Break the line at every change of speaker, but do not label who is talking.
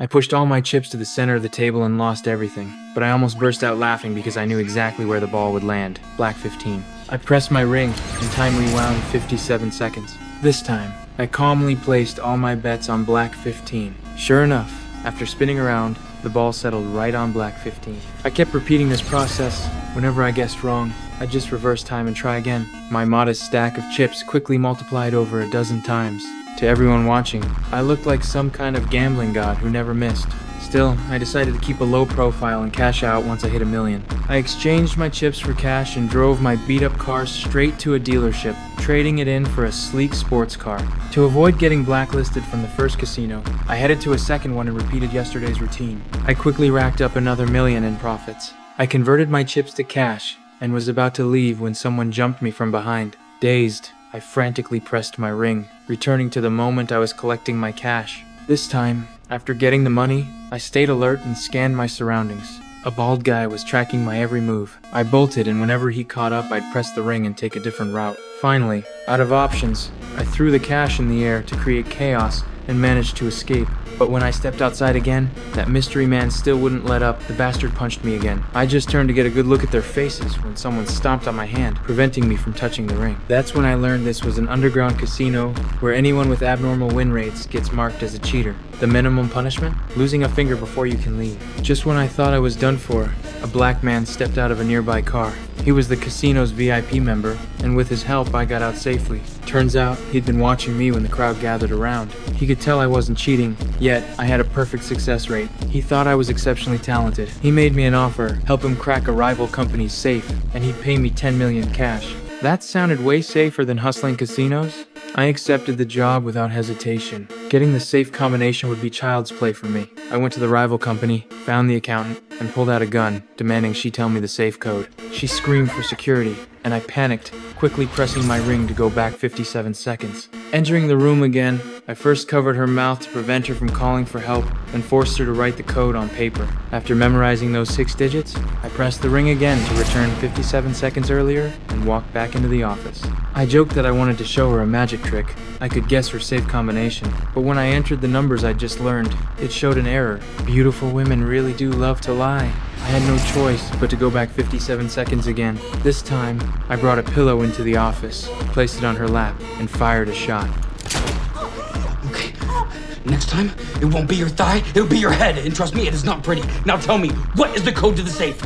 I pushed all my chips to the center of the table and lost everything, but I almost burst out laughing because I knew exactly where the ball would land, black 15. I pressed my ring, and time rewound 57 seconds. This time, I calmly placed all my bets on black 15. Sure enough, after spinning around, the ball settled right on black 15. I kept repeating this process. Whenever I guessed wrong, I'd just reverse time and try again. My modest stack of chips quickly multiplied over a dozen times. To everyone watching, I looked like some kind of gambling god who never missed. Still, I decided to keep a low profile and cash out once I hit $1 million. I exchanged my chips for cash and drove my beat-up car straight to a dealership, trading it in for a sleek sports car. To avoid getting blacklisted from the first casino, I headed to a second one and repeated yesterday's routine. I quickly racked up another $1 million in profits. I converted my chips to cash and was about to leave when someone jumped me from behind. Dazed, I frantically pressed my ring, returning to the moment I was collecting my cash. This time, after getting the money, I stayed alert and scanned my surroundings. A bald guy was tracking my every move. I bolted, and whenever he caught up, I'd press the ring and take a different route. Finally, out of options, I threw the cash in the air to create chaos and managed to escape. But when I stepped outside again, that mystery man still wouldn't let up. The bastard punched me again. I just turned to get a good look at their faces when someone stomped on my hand, preventing me from touching the ring. That's when I learned this was an underground casino where anyone with abnormal win rates gets marked as a cheater. The minimum punishment? Losing a finger before you can leave. Just when I thought I was done for, a black man stepped out of a nearby car. He was the casino's VIP member, and with his help I got out safely. Turns out, he'd been watching me when the crowd gathered around. He could tell I wasn't cheating, yet I had a perfect success rate. He thought I was exceptionally talented. He made me an offer, help him crack a rival company's safe, and he'd pay me $10 million cash. That sounded way safer than hustling casinos. I accepted the job without hesitation. Getting the safe combination would be child's play for me. I went to the rival company, found the accountant, and pulled out a gun, demanding she tell me the safe code. She screamed for security, and I panicked, quickly pressing my ring to go back 57 seconds. Entering the room again, I first covered her mouth to prevent her from calling for help, and forced her to write the code on paper. After memorizing those 6 digits, I pressed the ring again to return 57 seconds earlier and walked back into the office. I joked that I wanted to show her a magic trick. I could guess her safe combination, but when I entered the numbers I'd just learned, it showed an error. Beautiful women really do love to lie. I had no choice but to go back 57 seconds again. This time, I brought a pillow into the office, placed it on her lap, and fired a shot.
Okay, next time, it won't be your thigh, it'll be your head, and trust me, it is not pretty. Now tell me, what is the code to the safe?